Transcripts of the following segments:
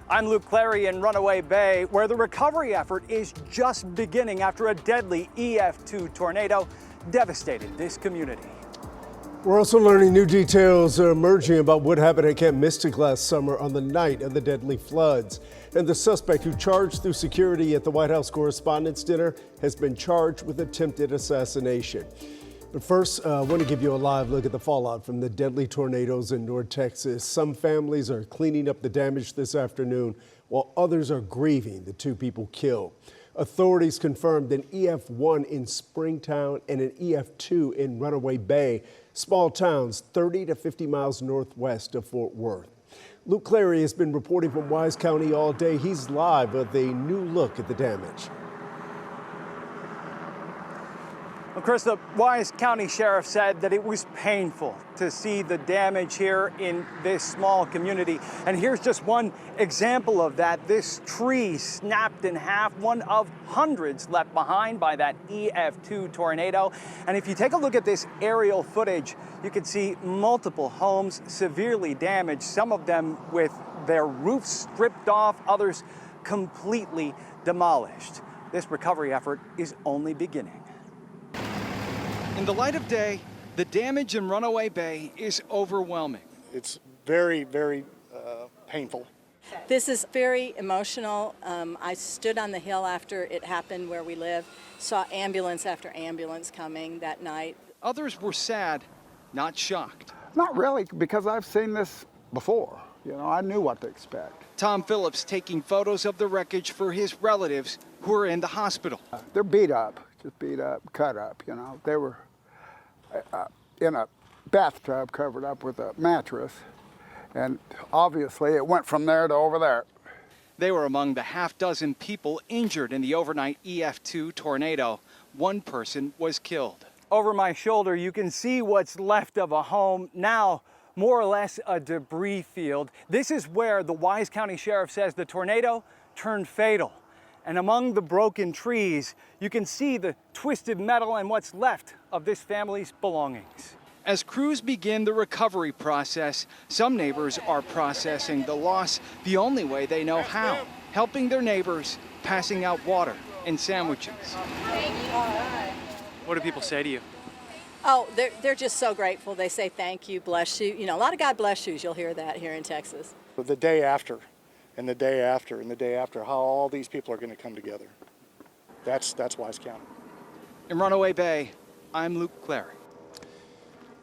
I'm Luke Clary in Runaway Bay, where the recovery effort is just beginning after a deadly EF2 tornado devastated this community. We're also learning new details are emerging about what happened at Camp Mystic last summer on the night of the deadly floods. And the suspect who charged through security at the White House Correspondents' Dinner has been charged with attempted assassination. But first, I want to give you a live look at the fallout from the deadly tornadoes in North Texas. Some families are cleaning up the damage this afternoon, while others are grieving the two people killed. Authorities confirmed an EF1 in Springtown and an EF2 in Runaway Bay, small towns 30 to 50 miles northwest of Fort Worth. Luke Clary has been reporting from Wise County all day. He's live with a new look at the damage. Well, Chris, the Wise County Sheriff said that it was painful to see the damage here in this small community. And here's just one example of that. This tree snapped in half, one of hundreds left behind by that EF2 tornado. And if you take a look at this aerial footage, you can see multiple homes severely damaged, some of them with their roofs stripped off, others completely demolished. This recovery effort is only beginning. In the light of day, the damage in Runaway Bay is overwhelming. It's very, very painful. This is very emotional. I stood on the hill after it happened where we live, saw ambulance after ambulance coming that night. Others were sad, not shocked. Not really, because I've seen this before. You know, I knew what to expect. Tom Phillips taking photos of the wreckage for his relatives who are in the hospital. They're beat up, just beat up, cut up, you know. They were in a bathtub covered up with a mattress, and obviously it went from there to over there. They were among the half-dozen people injured in the overnight EF2 tornado. One person was killed. Over my shoulder, you can see what's left of a home, now more or less a debris field. This is where the Wise County Sheriff says the tornado turned fatal. And among the broken trees, you can see the twisted metal and what's left of this family's belongings. As crews begin the recovery process, some neighbors are processing the loss the only way they know how, helping their neighbors, passing out water and sandwiches. What do people say to you? Oh, they're just so grateful. They say thank you, bless you. You know, a lot of God bless yous. You'll hear that here in Texas. The day after, and the day after, and the day after, how all these people are going to come together. That's Wise County. In Runaway Bay, I'm Luke Clary.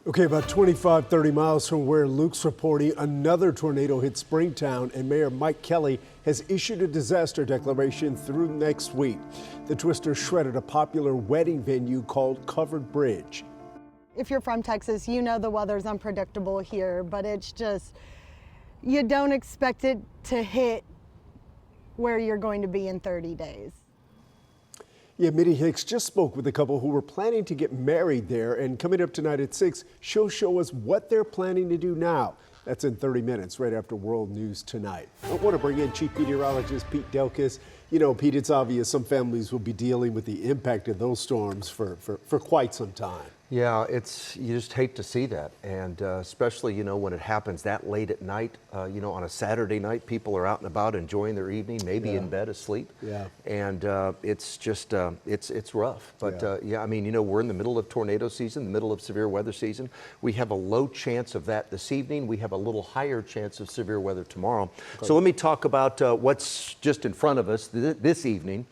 Okay, about 25, 30 miles from where Luke's reporting, another tornado hit Springtown, and Mayor Mike Kelly has issued a disaster declaration through next week. The twister shredded a popular wedding venue called Covered Bridge. If you're from Texas, you know the weather's unpredictable here, but it's just, you don't expect it to hit where you're going to be in 30 days. Yeah, Mitty Hicks just spoke with a couple who were planning to get married there, and coming up tonight at 6, she'll show us what they're planning to do now. That's in 30 minutes, right after World News Tonight. I want to bring in Chief Meteorologist Pete Delkus. You know, Pete, it's obvious some families will be dealing with the impact of those storms for quite some time. Yeah, you just hate to see that, and especially, you know, when it happens that late at night, you know, on a Saturday night, people are out and about enjoying their evening, maybe in bed asleep. Yeah. And it's just, it's rough. But yeah, I mean, you know, we're in the middle of tornado season, the middle of severe weather season. We have a low chance of that this evening. We have a little higher chance of severe weather tomorrow. Okay. So let me talk about what's just in front of us this evening.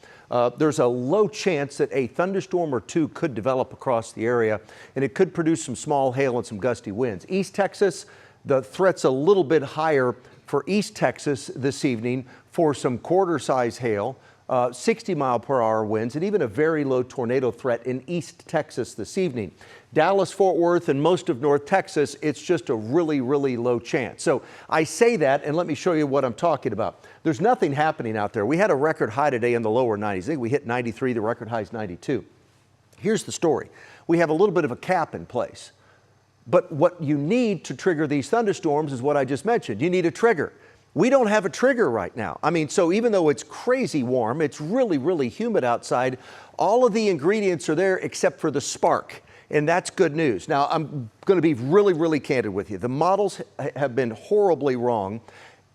There's a low chance that a thunderstorm or two could develop across the area, and it could produce some small hail and some gusty winds. East Texas, the threat's a little bit higher for East Texas this evening for some quarter-size hail, 60-mile-per-hour winds, and even a very low tornado threat in East Texas this evening. Dallas, Fort Worth, and most of North Texas, it's just a really, really low chance. So I say that, and let me show you what I'm talking about. There's nothing happening out there. We had a record high today in the lower 90s. I think we hit 93. The record high is 92. Here's the story. We have a little bit of a cap in place. But what you need to trigger these thunderstorms is what I just mentioned. You need a trigger. We don't have a trigger right now. I mean, so even though it's crazy warm, it's really, really humid outside, all of the ingredients are there except for the spark. And that's good news. Now, I'm going to be really, really candid with you. The models have been horribly wrong.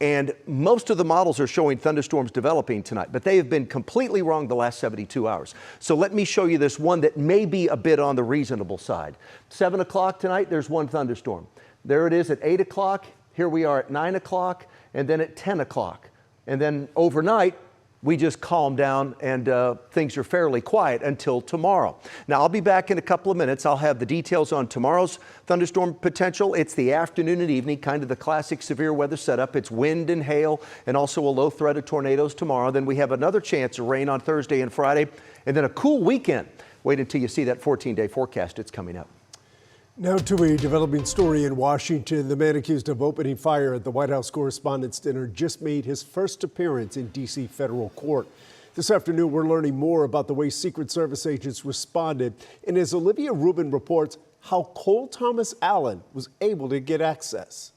And most of the models are showing thunderstorms developing tonight, but they have been completely wrong the last 72 hours. So let me show you this one that may be a bit on the reasonable side. 7 o'clock tonight, there's one thunderstorm. There it is at 8 o'clock. Here we are at 9 o'clock, and then at 10 o'clock. And then overnight, we just calm down and things are fairly quiet until tomorrow. Now, I'll be back in a couple of minutes. I'll have the details on tomorrow's thunderstorm potential. It's the afternoon and evening, kind of the classic severe weather setup. It's wind and hail and also a low threat of tornadoes tomorrow. Then we have another chance of rain on Thursday and Friday, and then a cool weekend. Wait until you see that 14-day forecast. It's coming up. Now to a developing story in Washington. The man accused of opening fire at the White House Correspondents' Dinner just made his first appearance in D.C. federal court. This afternoon, we're learning more about the way Secret Service agents responded, and as Olivia Rubin reports, how Cole Thomas Allen was able to get access.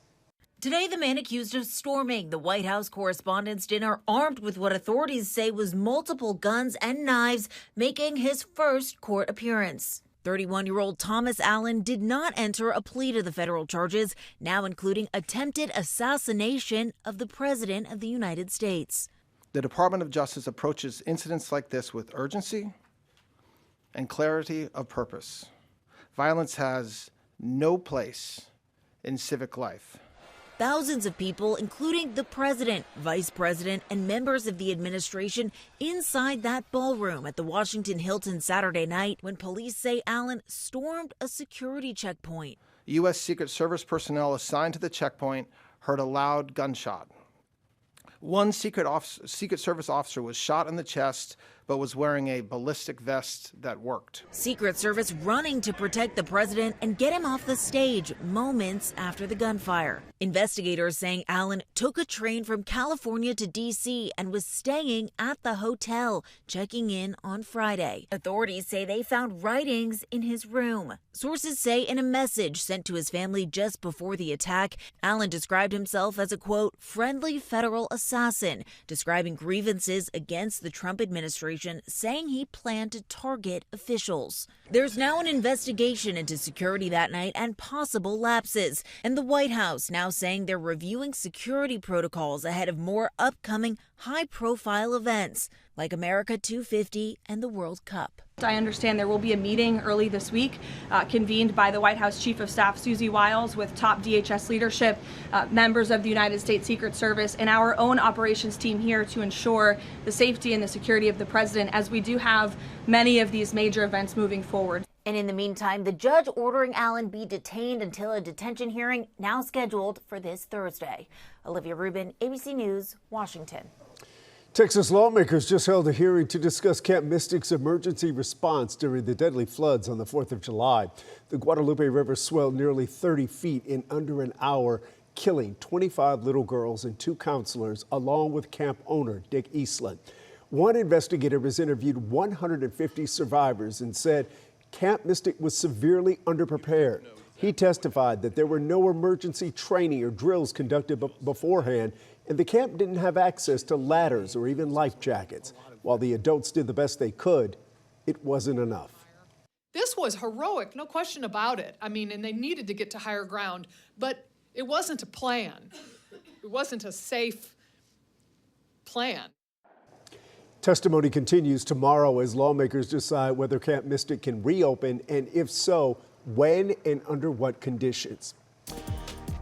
Today, the man accused of storming the White House Correspondents' Dinner armed with what authorities say was multiple guns and knives, making his first court appearance. 31-year-old Thomas Allen did not enter a plea to the federal charges, now including attempted assassination of the President of the United States. The Department of Justice approaches incidents like this with urgency and clarity of purpose. Violence has no place in civic life. Thousands of people, including the president, vice president, and members of the administration inside that ballroom at the Washington Hilton Saturday night when police say Allen stormed a security checkpoint. U.S. Secret Service personnel assigned to the checkpoint heard a loud gunshot. One Secret Service officer was shot in the chest, but was wearing a ballistic vest that worked. Secret Service running to protect the president and get him off the stage moments after the gunfire. Investigators saying Allen took a train from California to D.C. and was staying at the hotel, checking in on Friday. Authorities say they found writings in his room. Sources say in a message sent to his family just before the attack, Allen described himself as a, quote, friendly federal assassin, describing grievances against the Trump administration, saying he planned to target officials. There's now an investigation into security that night and possible lapses, and the White House now saying they're reviewing security protocols ahead of more upcoming high-profile events like America 250 and the World Cup. I understand there will be a meeting early this week convened by the White House Chief of Staff Susie Wiles with top DHS leadership, members of the United States Secret Service, and our own operations team here to ensure the safety and the security of the president as we do have many of these major events moving forward. And in the meantime, the judge ordering Allen be detained until a detention hearing now scheduled for this Thursday. Olivia Rubin, ABC News, Washington. Texas lawmakers just held a hearing to discuss Camp Mystic's emergency response during the deadly floods on the 4th of July. The Guadalupe River swelled nearly 30 feet in under an hour, killing 25 little girls and 2 counselors, along with camp owner Dick Eastland. One investigator has interviewed 150 survivors and said Camp Mystic was severely underprepared. He testified that there were no emergency training or drills conducted beforehand, and the camp didn't have access to ladders or even life jackets. While the adults did the best they could, it wasn't enough. This was heroic, no question about it. I mean, and they needed to get to higher ground, but it wasn't a plan. It wasn't a safe plan. Testimony continues tomorrow as lawmakers decide whether Camp Mystic can reopen, and if so, when and under what conditions.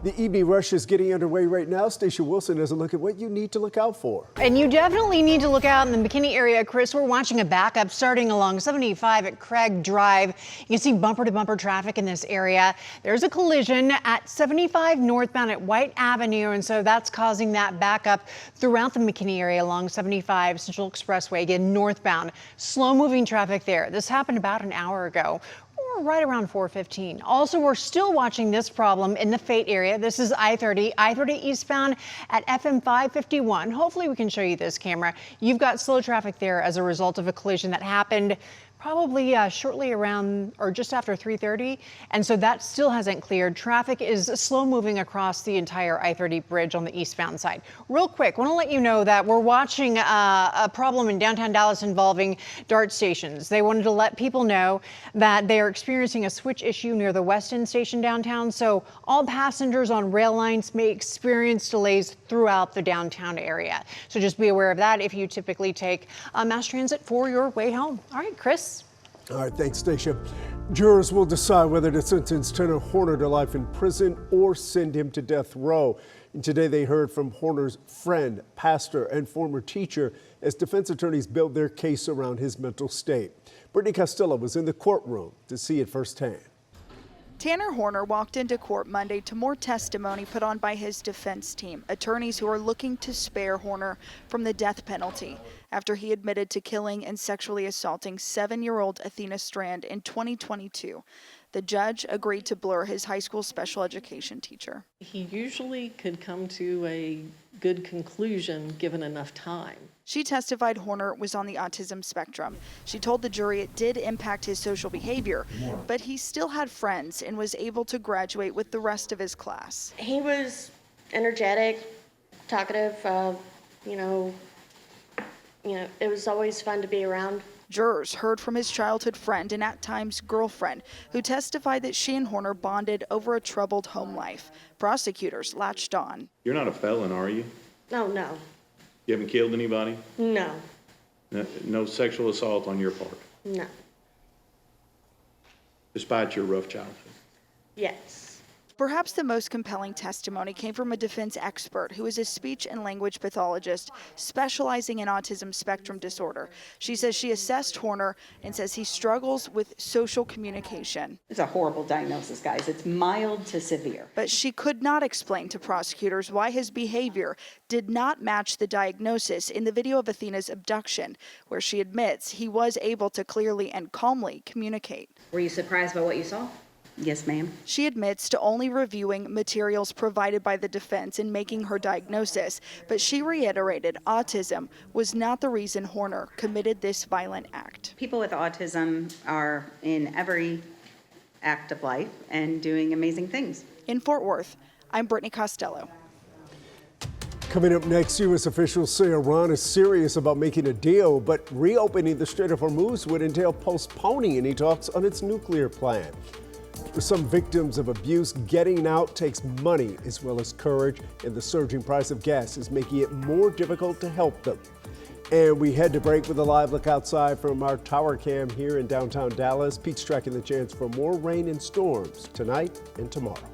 The EV rush is getting underway right now. Stacia Wilson has a look at what you need to look out for. And you definitely need to look out in the McKinney area, Chris. We're watching a backup starting along 75 at Craig Drive. You can see bumper-to-bumper traffic in this area. There's a collision at 75 northbound at White Avenue, and so that's causing that backup throughout the McKinney area along 75 Central Expressway, again northbound. Slow-moving traffic there. This happened about an hour ago. Right around 4:15. Also, we're still watching this problem in the Fate area. This is I-30 eastbound at FM 551. Hopefully we can show you this camera. You've got slow traffic there as a result of a collision that happened Probably shortly around or just after 3:30, and so that still hasn't cleared. Traffic is slow moving across the entire I-30 bridge on the eastbound side. Real quick, want to let you know that we're watching a problem in downtown Dallas involving DART stations. They wanted to let people know that they are experiencing a switch issue near the West End station downtown, so all passengers on rail lines may experience delays throughout the downtown area. So just be aware of that if you typically take mass transit for your way home. All right, Chris. All right, thanks, Stacia. Jurors will decide whether to sentence Tanner Horner to life in prison or send him to death row. And today they heard from Horner's friend, pastor, and former teacher as defense attorneys build their case around his mental state. Brittany Costello was in the courtroom to see it firsthand. Tanner Horner walked into court Monday to more testimony put on by his defense team, attorneys who are looking to spare Horner from the death penalty after he admitted to killing and sexually assaulting 7-year-old Athena Strand in 2022. The judge agreed to blur his high school special education teacher. He usually could come to a good conclusion given enough time. She testified Horner was on the autism spectrum. She told the jury it did impact his social behavior, but he still had friends and was able to graduate with the rest of his class. He was energetic, talkative, it was always fun to be around. Jurors heard from his childhood friend and at times girlfriend, who testified that she and Horner bonded over a troubled home life. Prosecutors latched on. You're not a felon, are you? No, no. You haven't killed anybody? No. No sexual assault on your part? No. Despite your rough childhood? Yes. Perhaps the most compelling testimony came from a defense expert who is a speech and language pathologist specializing in autism spectrum disorder. She says she assessed Horner and says he struggles with social communication. It's a horrible diagnosis, guys. It's mild to severe. But she could not explain to prosecutors why his behavior did not match the diagnosis in the video of Athena's abduction, where she admits he was able to clearly and calmly communicate. Were you surprised by what you saw? Yes, ma'am. She admits to only reviewing materials provided by the defense in making her diagnosis, but she reiterated autism was not the reason Horner committed this violent act. People with autism are in every act of life and doing amazing things. In Fort Worth, I'm Brittany Costello. Coming up next, U.S. officials say Iran is serious about making a deal, but reopening the Strait of Hormuz would entail postponing any talks on its nuclear plan. For some victims of abuse, getting out takes money as well as courage, and the surging price of gas is making it more difficult to help them. And we head to break with a live look outside from our tower cam here in downtown Dallas. Pete's tracking the chance for more rain and storms tonight and tomorrow.